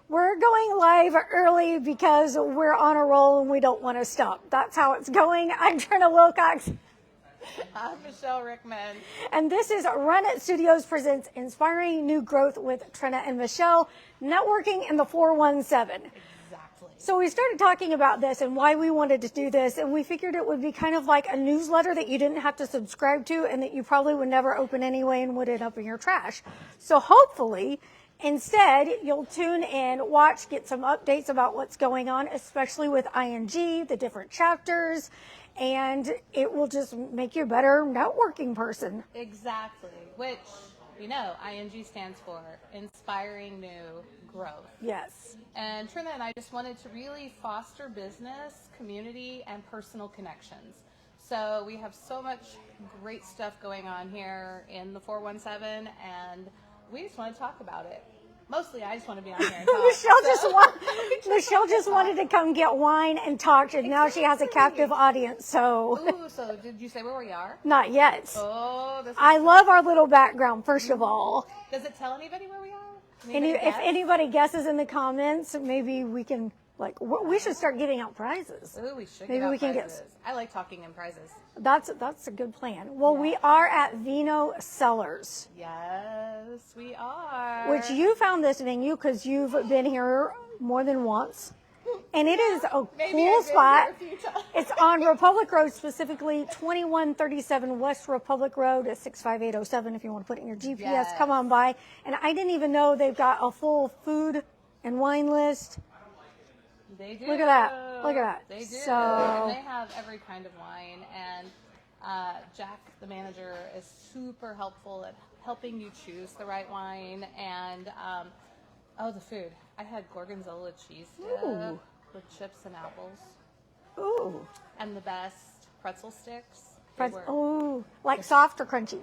We're going live early because we're on a roll and we don't want to stop. That's how it's going. I'm Trina Wilcox. I'm Michele Rickman. And this is Run It Studios presents Inspiring New Growth with Trina and Michele, networking in the 417. Exactly. So we started talking about this and why we wanted to do this, and we figured it would be kind of like a newsletter that you didn't have to subscribe to and that you probably would never open anyway and would end up in your trash. So hopefully, instead, you'll tune in, watch, get some updates about what's going on, especially with ING, the different chapters, and it will just make you a better networking person. Exactly. Which, you know, ING stands for Inspiring New Growth. Yes. And Trina and I just wanted to really foster business, community, and personal connections. So we have so much great stuff going on here in the 417, and we just want to talk about it. Mostly, I just want to be on here and talk. Michele just wanted to come get wine and talk, and now she has a captive audience. So, ooh, so did you say where we are? Not yet. Oh, this is I love our little background. First of all, does it tell anybody where we are? if anybody guesses in the comments, maybe we can we should start giving out prizes. Ooh, we should. Maybe we can prizes. I like talking in prizes. That's a good plan. Well, we are at Vino Cellars. Yes, we are. Which you found this venue because you've been here more than once. And it is a cool spot. It's on Republic Road, specifically 2137 West Republic Road at 65807 if you want to put it in your GPS. Yes. Come on by. And I didn't even know they've got a full food and wine list. They do. Look at that. Look at that. They do. So, and they have every kind of wine. And Jack, the manager, is super helpful at helping you choose the right wine. And, the food. I had gorgonzola cheese dip with chips and apples. ooh. And the best pretzel sticks. Like soft or crunchy?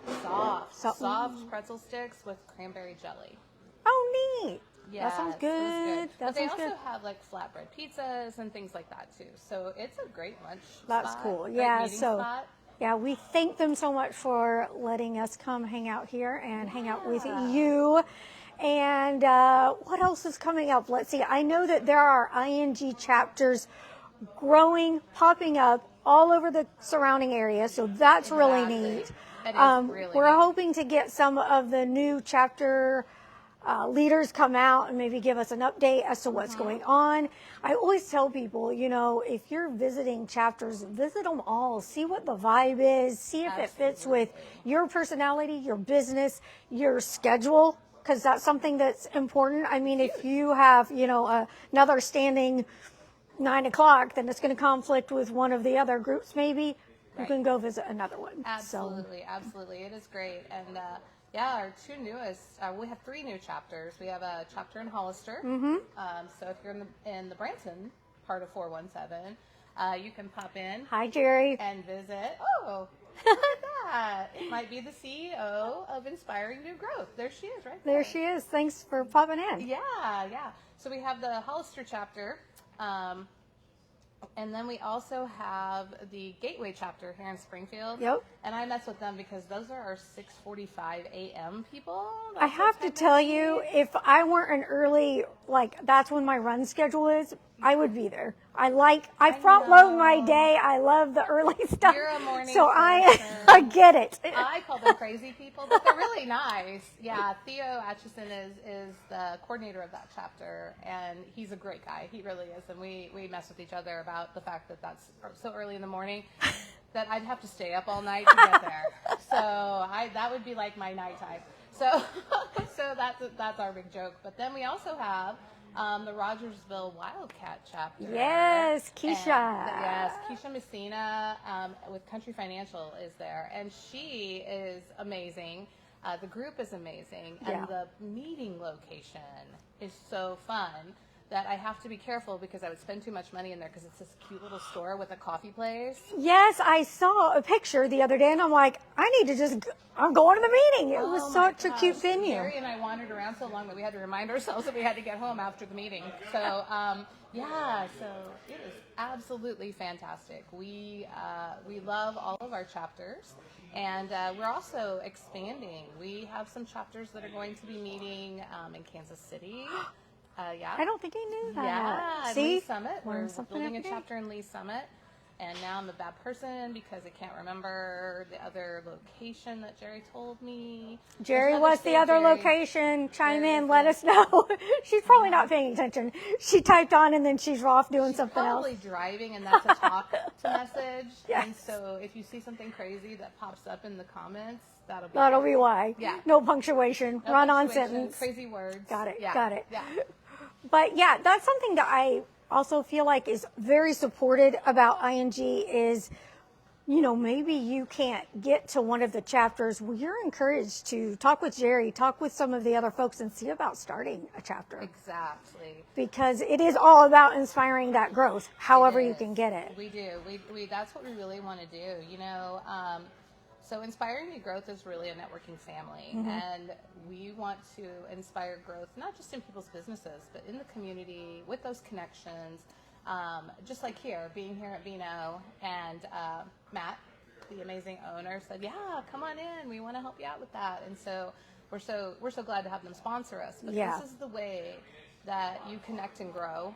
Soft pretzel sticks with cranberry jelly. Oh, neat. Yeah, that sounds good. But they also have like flatbread pizzas and things like that too. So it's a great lunch That's spot, cool. great Yeah, meeting so spot. yeah, we thank them so much for letting us come hang out here and hang out with you. And what else is coming up? Let's see. I know that there are ING chapters growing, popping up all over the surrounding area. So that's really neat. It is really we're neat. hoping to get some of the new chapter leaders come out and maybe give us an update as to what's going on. I always tell people, if you're visiting chapters, visit them all. See what the vibe is. See if it fits with your personality, your business, your schedule, because that's something that's important. I mean, if you have, another standing 9 o'clock, then it's going to conflict with one of the other groups maybe. You can go visit another one. Absolutely. It is great. And our two newest, we have 3 new chapters. We have a chapter in Hollister. So if you're in the Branson part of 417, you can pop in. Hi, Jerry. And visit. Oh, look at that. It might be the CEO of Inspiring New Growth. There she is, right there. There she is. Thanks for popping in. Yeah. So we have the Hollister chapter. And then we also have the Gateway chapter here in Springfield. Yep. And I mess with them because those are our 6:45 a.m. people. I have to tell you, if I weren't an early, that's when my run schedule is, I would be there. I front load my day. I love the early stuff. You're a morning so person. I get it. I call them crazy people, but they're really nice. Yeah, Theo Atchison is the coordinator of that chapter, and he's a great guy. He really is, and we mess with each other about the fact that that's so early in the morning that I'd have to stay up all night to get there. So that would be like my nighttime. So that's our big joke. But then we also have the Rogersville Wildcat chapter. Yes, Keisha. And, Keisha Messina with Country Financial is there, and she is amazing. The group is amazing, and the meeting location is so fun that I have to be careful because I would spend too much money in there because it's this cute little store with a coffee place. Yes, I saw a picture the other day, and I'm like, I'm going to the meeting. It was such a cute venue. Gary and I wandered around so long that we had to remind ourselves that we had to get home after the meeting. So, so it is absolutely fantastic. We love all of our chapters, and we're also expanding. We have some chapters that are going to be meeting in Kansas City. Yeah. I don't think I knew that. Yeah, See? Lee Summit. We're Learn something building a every day. chapter in Lee Summit. And now I'm a bad person because I can't remember the other location that Jerry told me. Jerry, There's another what's the state, other Jerry. location? Chime Where in, is let it? us know. She's probably not paying attention. She typed on and then she's off doing She's something else. probably driving, and that's a talk to message. Yes. And so if you see something crazy that pops up in the comments, that'll be That'll it. be why. Yeah. No punctuation. No Run on punctuation, sentence. Crazy words. Got it. Yeah. Got it. Yeah. But yeah, that's something that I also feel like is very supported about ING is, maybe you can't get to one of the chapters. Well, you're encouraged to talk with Jerry, talk with some of the other folks and see about starting a chapter. Exactly. Because it is all about inspiring that growth, however you can get it. We do. We that's what we really want to do. So Inspiring New Growth is really a networking family, and we want to inspire growth not just in people's businesses, but in the community with those connections. Just like being here at Vino, and Matt, the amazing owner, said, "Yeah, come on in. We want to help you out with that." And so we're so glad to have them sponsor us. But this is the way that you connect and grow,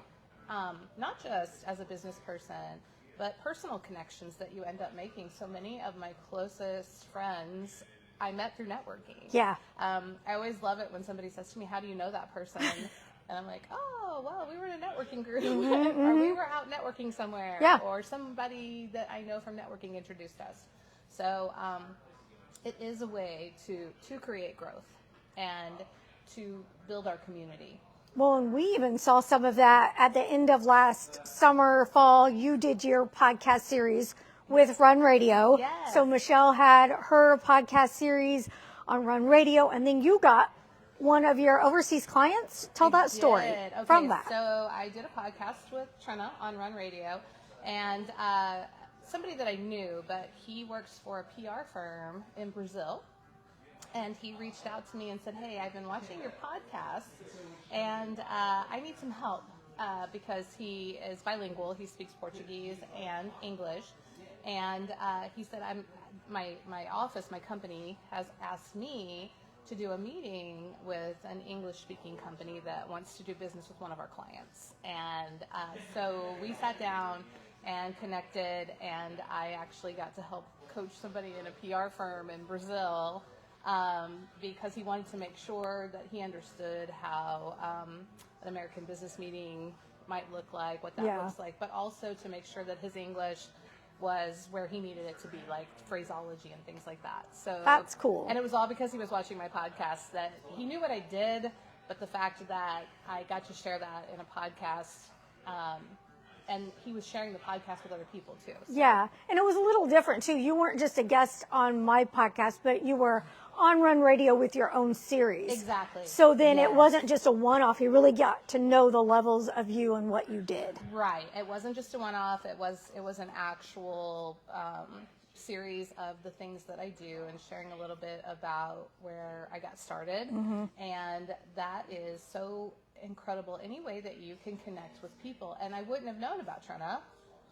not just as a business person, but personal connections that you end up making. So many of my closest friends I met through networking. Yeah. I always love it when somebody says to me, "How do you know that person?" And I'm like, "Oh, well, we were in a networking group, or we were out networking somewhere, or somebody that I know from networking introduced us." So it is a way to create growth and to build our community. Well, and we even saw some of that at the end of last summer, fall. You did your podcast series with Run Radio. Yes. So Michele had her podcast series on Run Radio, and then you got one of your overseas clients. Tell that story from that. So I did a podcast with Trina on Run Radio, and somebody that I knew, but he works for a PR firm in Brazil. And he reached out to me and said, "Hey, I've been watching your podcast, and I need some help because he is bilingual. He speaks Portuguese and English." And he said, my office, my company, has asked me to do a meeting with an English-speaking company that wants to do business with one of our clients. And so we sat down and connected, and I actually got to help coach somebody in a PR firm in Brazil, because he wanted to make sure that he understood how an American business meeting might look like, what that looks like, but also to make sure that his English was where he needed it to be, like phraseology and things like that. So that's cool. And it was all because he was watching my podcast, that he knew what I did, but the fact that I got to share that in a podcast, and he was sharing the podcast with other people too. So. Yeah, and it was a little different too. You weren't just a guest on my podcast, but you were on Run Radio with your own series. Exactly. So then it wasn't just a one-off. You really got to know the levels of you and what you did. Right. It wasn't just a one-off. It was an actual series of the things that I do, and sharing a little bit about where I got started. And that is so incredible, any way that you can connect with people. And I wouldn't have known about Trina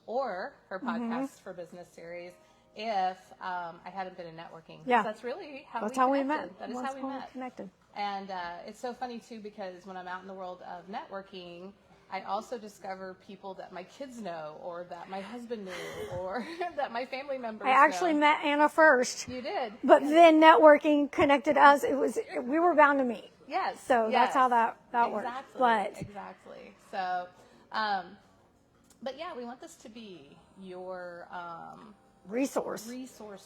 or her podcast for business series if I hadn't been in networking. Yeah. That's really how That's we how we connected. met. That is That's how we met. Connected. And it's so funny too, because when I'm out in the world of networking, I also discover people that my kids know, or that my husband knew, or that my family members I actually know. met Anna first. You did. But then networking connected us. We were bound to meet. Yes. So that's how that works. Exactly. But Exactly. So, but yeah, we want this to be your resource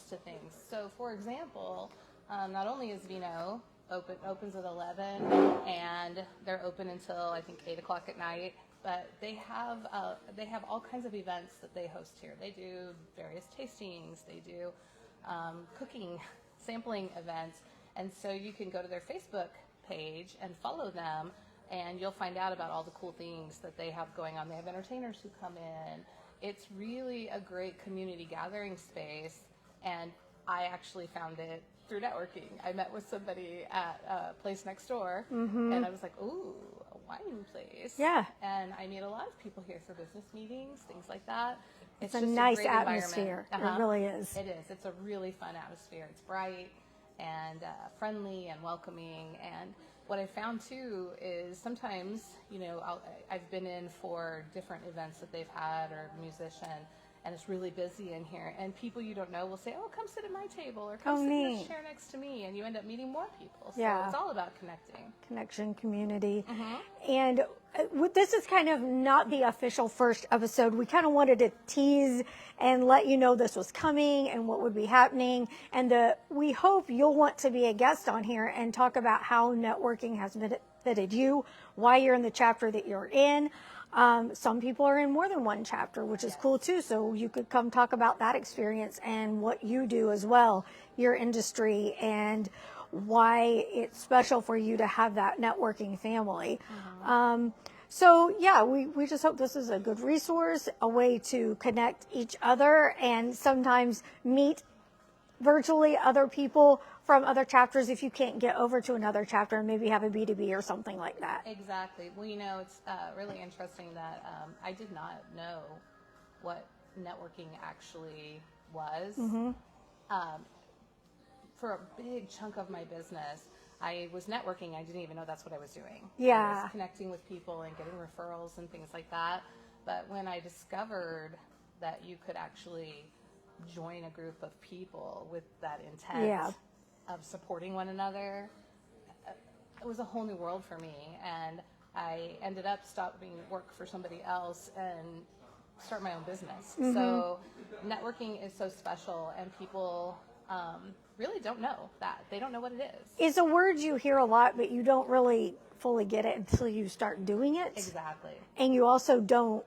to things. So, for example, not only is Vino opens at 11, and they're open until I think 8 o'clock at night, but they have all kinds of events that they host here. They do various tastings. They do cooking, sampling events, and so you can go to their Facebook page and follow them, and you'll find out about all the cool things that they have going on. They have entertainers who come in. It's really a great community gathering space, and I actually found it through networking. I met with somebody at a place next door, and I was like, ooh, a wine place. Yeah. And I meet a lot of people here for business meetings, things like that. It's just a nice great atmosphere. environment. It really is. It is. It's a really fun atmosphere. It's bright, and friendly and welcoming. And what I found too is sometimes, I've been in for different events that they've had or a musician, and it's really busy in here, and people you don't know will say, "Oh, come sit at my table," or "Come sit in this chair next to me," and you end up meeting more people. So it's all about connecting. Connection, community. And this is kind of not the official first episode. We kind of wanted to tease and let you know this was coming and what would be happening. And we hope you'll want to be a guest on here and talk about how networking has benefited you, why you're in the chapter that you're in. Some people are in more than one chapter, which is cool too. So you could come talk about that experience and what you do as well, your industry, and why it's special for you to have that networking family. So yeah, we just hope this is a good resource, a way to connect each other and sometimes meet virtually other people from other chapters if you can't get over to another chapter and maybe have a B2B or something like that. Exactly. Well, it's really interesting that I did not know what networking actually was. For a big chunk of my business, I was networking. I didn't even know that's what I was doing. I was connecting with people and getting referrals and things like that. But when I discovered that you could actually join a group of people with that intent of supporting one another, it was a whole new world for me. And I ended up stopping work for somebody else and start my own business. So networking is so special, and people really don't know that. They don't know what it is. It's a word you hear a lot, but you don't really fully get it until you start doing it. Exactly. And you also don't.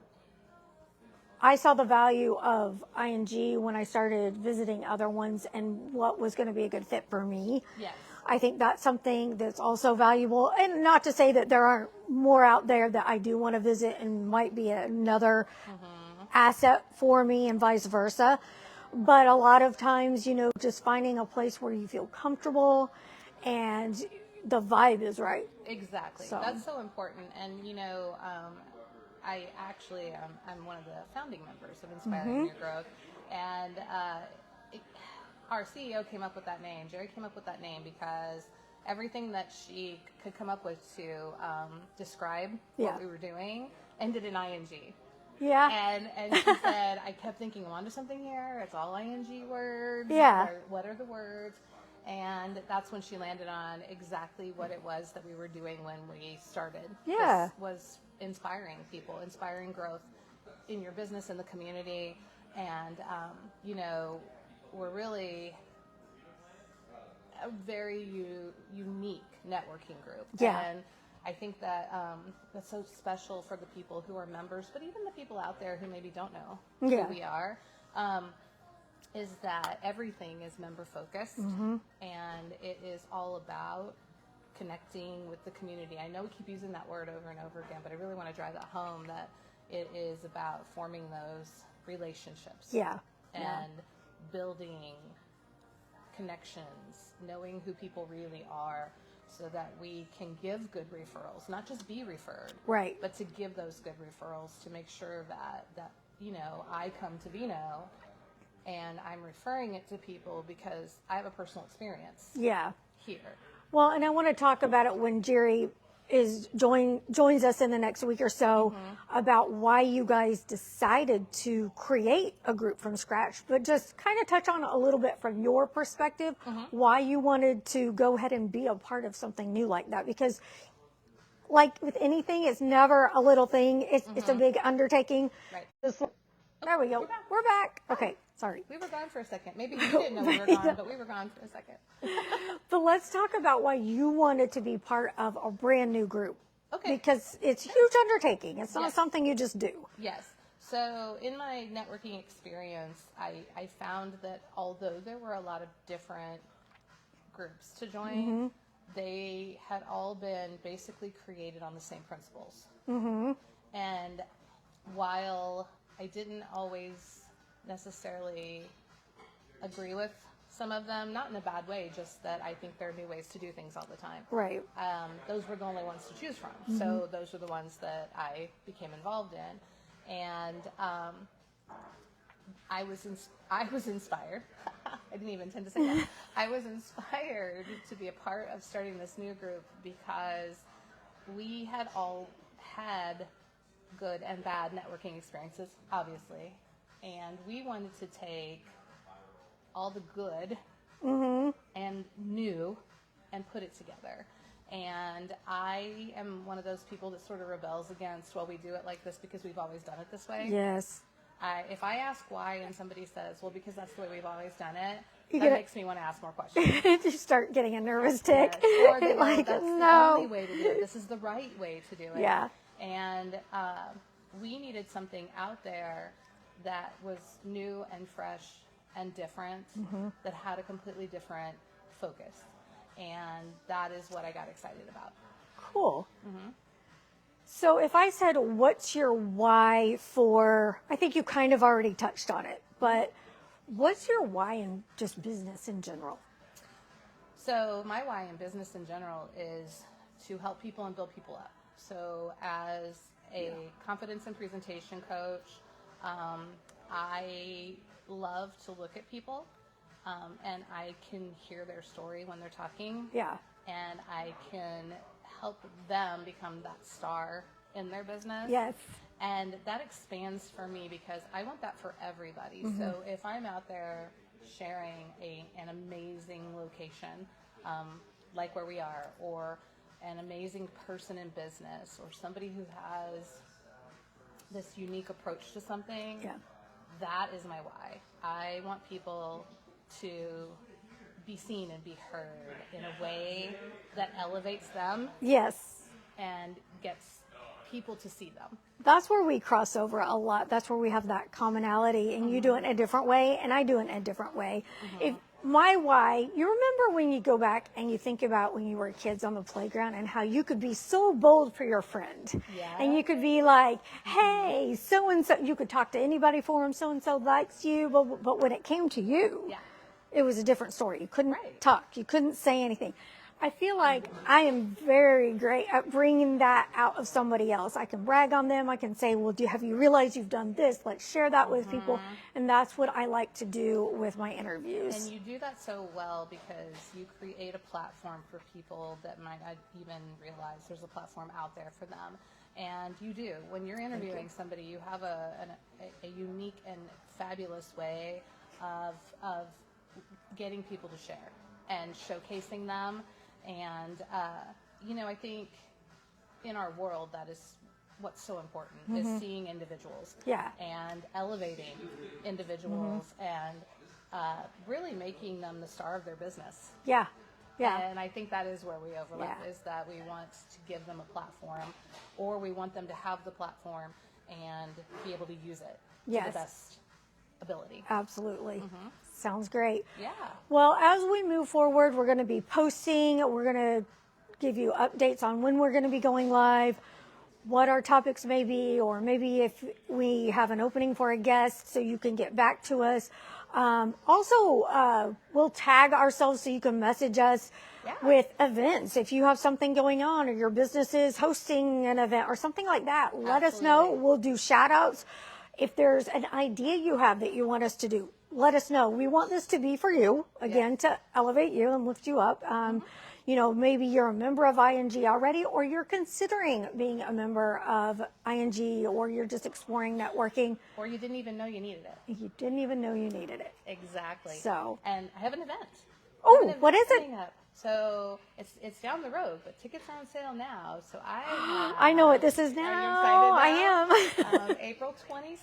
I saw the value of ING when I started visiting other ones and what was going to be a good fit for me. Yes. I think that's something that's also valuable. And not to say that there aren't more out there that I do want to visit and might be another asset for me and vice versa. But a lot of times, just finding a place where you feel comfortable and the vibe is right. Exactly. So. That's so important. And, I actually, I'm one of the founding members of Inspiring Your Growth. And our CEO came up with that name. Jerry came up with that name because everything that she could come up with to describe what we were doing ended in ING. Yeah. And she said, I kept thinking, I'm onto something here. It's all ING words. Yeah. What are the words? And that's when she landed on exactly what it was that we were doing when we started. Yeah. This was inspiring people, inspiring growth in your business, in the community. And, we're really a very unique networking group. Yeah. And I think that that's so special for the people who are members, but even the people out there who maybe don't know who we are, is that everything is member focused, and it is all about connecting with the community. I know we keep using that word over and over again, but I really want to drive that home, that it is about forming those relationships. And building connections, knowing who people really are, so that we can give good referrals, not just be referred, but to give those good referrals to make sure that I come to Vino and I'm referring it to people because I have a personal experience here. Well, and I want to talk about it when Jerry joins us in the next week or so about why you guys decided to create a group from scratch, but just kind of touch on a little bit from your perspective, why you wanted to go ahead and be a part of something new like that. Because like with anything, it's never a little thing. It's a big undertaking. Right. There we go. We're back. Okay. Sorry. We were gone for a second. Maybe you didn't know we were gone, but we were gone for a second. But let's talk about why you wanted to be part of a brand new group. Okay. Because it's a huge undertaking. It's not something you just do. Yes. So in my networking experience, I found that although there were a lot of different groups to join, they had all been basically created on the same principles. And while I didn't always necessarily agree with some of them, not in a bad way, just that I think there are new ways to do things all the time. Right. Those were the only ones to choose from. So those were the ones that I became involved in. And I was inspired I didn't even intend to say that. I was inspired to be a part of starting this new group because we had all had good and bad networking experiences, obviously. And we wanted to take all the good and new and put it together. And I am one of those people that sort of rebels against, well, we do it like this because we've always done it this way. Yes. If I ask why and somebody says, well, because that's the way we've always done it, that makes me want to ask more questions. You start getting a nervous tick. Yes. Or they go, like, that's no. the only way to do it. This is the right way to do it. Yeah. And we needed something out there that was new and fresh and different, that had a completely different focus. And that is what I got excited about. Cool. So if I said, what's your why for, I think you kind of already touched on it, but what's your why in just business in general? So my why in business in general is to help people and build people up. So as a confidence and presentation coach, I love to look at people, and I can hear their story when they're talking. Yeah. And I can help them become that star in their business. Yes. And that expands for me because I want that for everybody. So if I'm out there sharing an amazing location, like where we are, or an amazing person in business, or somebody who has this unique approach to something, that is my why. I want people to be seen and be heard in a way that elevates them. Yes. And gets people to see them. That's where we cross over a lot. That's where we have that commonality, and you do it in a different way, and I do it in a different way. If my why, you remember when you go back and you think about when you were kids on the playground and how you could be so bold for your friend. Yeah. And you could be like, hey, so-and-so, you could talk to anybody for them, so-and-so likes you, but when it came to you, it was a different story. You couldn't talk. You couldn't say anything. I feel like I am very great at bringing that out of somebody else. I can brag on them. I can say, well, have you realized you've done this? Let's share that with people. And that's what I like to do with my interviews. And you do that so well because you create a platform for people that might not even realize there's a platform out there for them. And you do. When you're interviewing somebody, you have a unique and fabulous way of getting people to share and showcasing them. And, I think in our world, that is what's so important, is seeing individuals and elevating individuals and really making them the star of their business. Yeah. And I think that is where we overlap, is that we want to give them a platform, or we want them to have the platform and be able to use it to the best ability. Absolutely. Sounds great. Yeah. Well, as we move forward, we're going to be posting. We're going to give you updates on when we're going to be going live, what our topics may be, or maybe if we have an opening for a guest so you can get back to us. Also, we'll tag ourselves so you can message us with events. If you have something going on or your business is hosting an event or something like that, let us know. We'll do shout outs. If there's an idea you have that you want us to do, let us know. We want this to be for you, again, to elevate you and lift you up. Maybe you're a member of ING already, or you're considering being a member of ING, or you're just exploring networking. Or you didn't even know you needed it. You didn't even know you needed it. Exactly. So. And I have an event. Oh, what is it? Up. So it's down the road, but tickets are on sale now. So I know what this is now. Are you excited now? I am. April 26th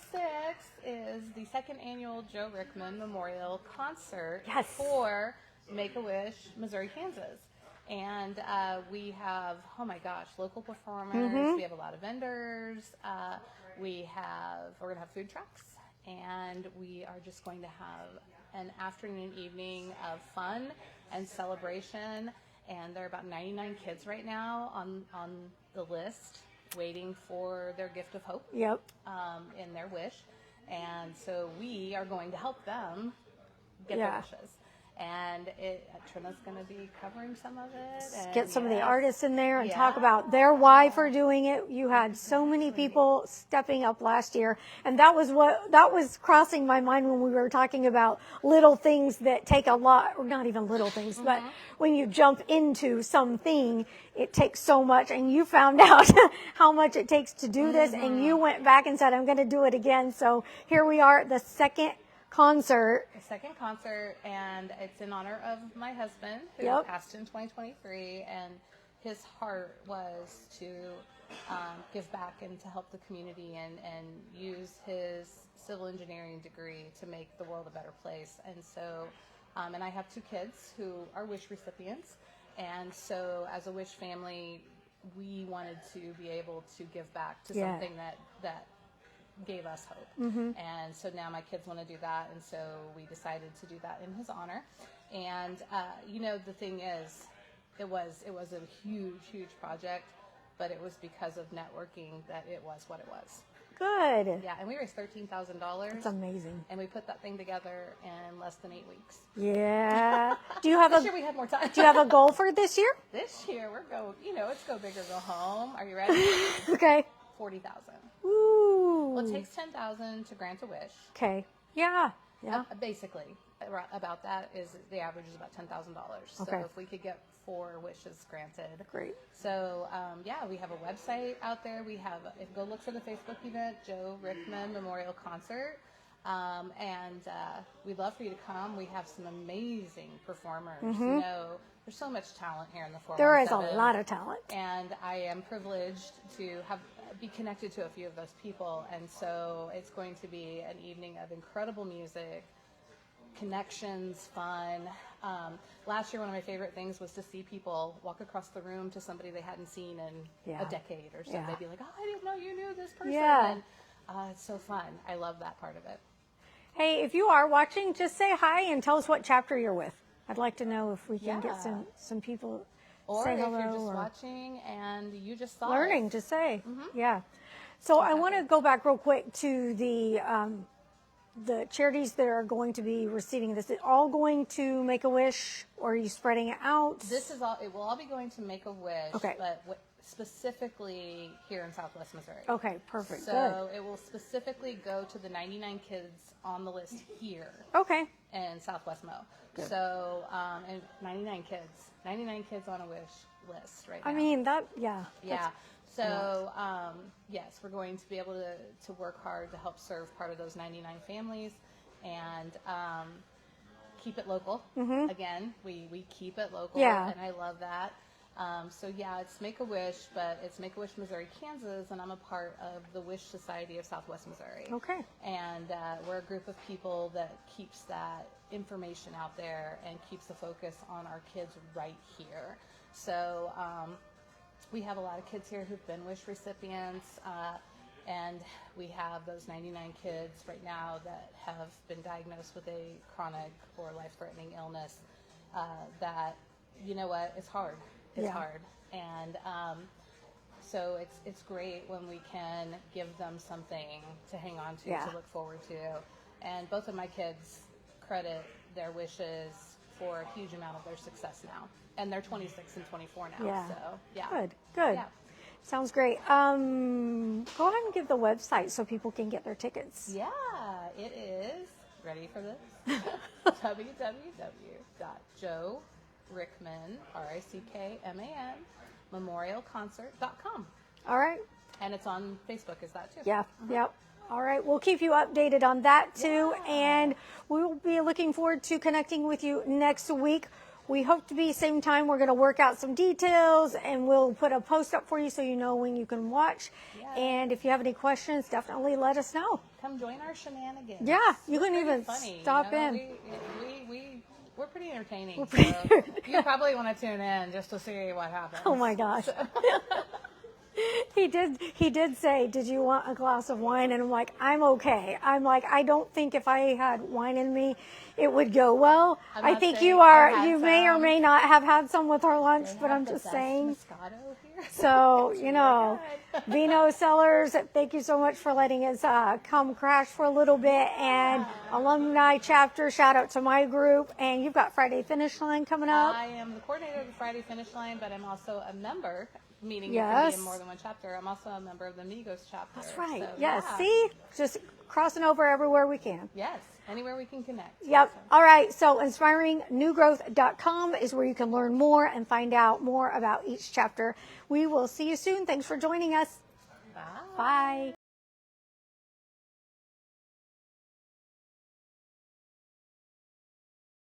is the second annual Joe Rickman Memorial Concert for Make-A-Wish, Missouri, Kansas. And we have, local performers. We have a lot of vendors. We're going to have food trucks. And we are just going to have an afternoon, evening of fun and celebration. And there are about 99 kids right now on the list waiting for their gift of hope in their wish. And so we are going to help them get their wishes. And Trina's going to be covering some of it. And Get some of the yes. artists in there and Yeah. talk about their why for doing it. You had so many people stepping up last year, and that was crossing my mind when we were talking about little things that take a lot, or not even little things, but when you jump into something, it takes so much, and you found out how much it takes to do this, and you went back and said, I'm going to do it again. So here we are at the second concert. The second concert, and it's in honor of my husband who Yep. passed in 2023, and his heart was to give back and to help the community and use his civil engineering degree to make the world a better place. And so, and I have 2 kids who are WISH recipients, and so as a WISH family, we wanted to be able to give back to Yeah. something that gave us hope. And so now my kids want to do that, and so we decided to do that in his honor. And the thing is, it was a huge project, but it was because of networking that it was what it was. Good. Yeah, and we raised $13,000. That's amazing. And we put that thing together in less than 8 weeks. Yeah. Do you have This year we had more time. do you have a goal for this year? This year we're going, it's go big or go home. Are you ready? Okay. 40,000. Ooh. Well, it takes 10,000 to grant a wish. Okay. Yeah. Yeah. Basically, about that is the average is about $10,000. Okay. So if we could get 4 wishes granted. Great. So we have a website out there. We have go look for the Facebook event, Joe Rickman Memorial Concert, and we'd love for you to come. We have some amazing performers. There's so much talent here in the 417. There is a lot of talent. And I am privileged to be connected to a few of those people, and so it's going to be an evening of incredible music, connections, fun. Last year, one of my favorite things was to see people walk across the room to somebody they hadn't seen in a decade or so. Yeah. They'd be like, "Oh, I didn't know you knew this person." Yeah. And it's so fun. I love that part of it. Hey, if you are watching, just say hi and tell us what chapter you're with. I'd like to know if we can get Yeah. some people Or say if hello you're just or watching and you just saw learning, it. just say. Yeah. So I want to go back real quick to the charities that are going to be receiving this. Is it all going to Make-A-Wish, or are you spreading it out? This is all. It will all be going to Make-A-Wish, Okay. but specifically here in Southwest Missouri. Okay, perfect. So it will specifically go to the 99 kids on the list here Good. Okay. in Southwest Mo. Good. So and 99 kids on a wish list right now. I mean, yeah. Yeah. So, yes, we're going to be able to work hard to help serve part of those 99 families and keep it local. Again, we keep it local, Yeah. and I love that. It's Make-A-Wish, but it's Make-A-Wish Missouri, Kansas, and I'm a part of the Wish Society of Southwest Missouri. Okay. And we're a group of people that keeps that information out there and keeps the focus on our kids right here. So we have a lot of kids here who've been WISH recipients, and we have those 99 kids right now that have been diagnosed with a chronic or life-threatening illness that, it's hard. It's Yeah. hard. And so it's great when we can give them something to hang on to, Yeah. to look forward to. And both of my kids credit their wishes for a huge amount of their success now. And they're 26 and 24 now. Yeah. So, yeah. Good. Yeah. Sounds great. Go ahead and give the website so people can get their tickets. Yeah, it is. Ready for this? www.joerickman, RICKMAN, memorialconcert.com. All right. And it's on Facebook, is that too? Yeah. Yep. All right. We'll keep you updated on that too. Yeah. And we will be looking forward to connecting with you next week. We hope to be same time. We're going to work out some details, and we'll put a post up for you so you know when you can watch. Yeah. And if you have any questions, definitely let us know. Come join our shenanigans. Yeah, you can We're even pretty funny, stop in. We're pretty entertaining. We're pretty so you probably want to tune in just to see what happens. Oh my gosh. He did say, "Did you want a glass of wine?" And I'm like, "I'm okay." I'm like, I don't think if I had wine in me, it would go well. I'm I not think saying you I are. had You may or some. may not have had some with our lunch, They but have I'm the just best saying. Moscato here. So, Vino Sellers, thank you so much for letting us come crash for a little bit. And alumni chapter, shout out to my group. And you've got Friday Finish Line coming up. I am the coordinator of the Friday Finish Line, but I'm also a member, meaning you can be in more than one chapter. I'm also a member of the Migos chapter. That's right. So, yes. yeah. See? Just crossing over everywhere we can. Yes. Anywhere we can connect. Yep. So. All right. So inspiringnewgrowth.com is where you can learn more and find out more about each chapter. We will see you soon. Thanks for joining us. Bye. Bye.